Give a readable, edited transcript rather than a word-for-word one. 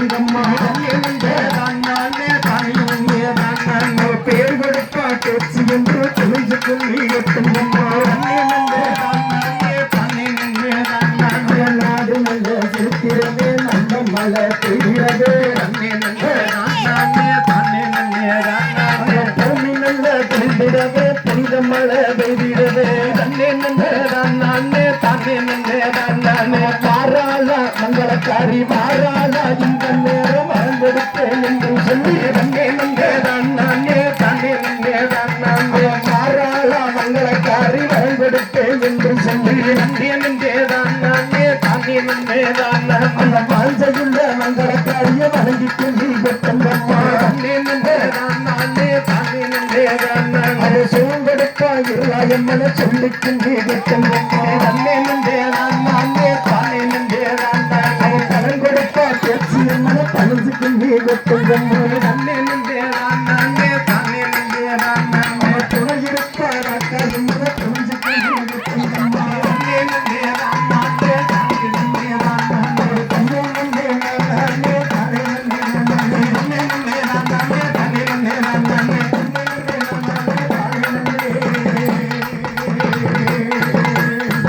கட்டுங்கம்மா பேர் கொடுப்பா பேச்சு என்று துணிஞ்சு கொள்ளி கட்டுங்கம்மா நாடு நல்ல சிரிக்கிறதே நல்ல மழை பெய்கிறது பூமி நல்ல பெய்திடவே புனித மழை பெய்திடவே மாறாள மங்களக்காரி மாறாள இந்த நேரம் மறந்தெடுப்பேன் என்று சொல்லி மாறாள மங்களக்காரி மறந்தெடுப்பேன் என்று சொல்லி அந்த மாஞ்சையுள்ள மங்களக்காரிய வணங்கி கொள்ளி கட்டுங்கம்மா அது சூழ்கொடுப்பா இருளாயம்மன சொல்லிக்கும் கட்டுங்கம்மா கடன் கொடுப்பா பேச்சு என்ன பணிஞ்சுக்கும் கட்டுங்கம்மா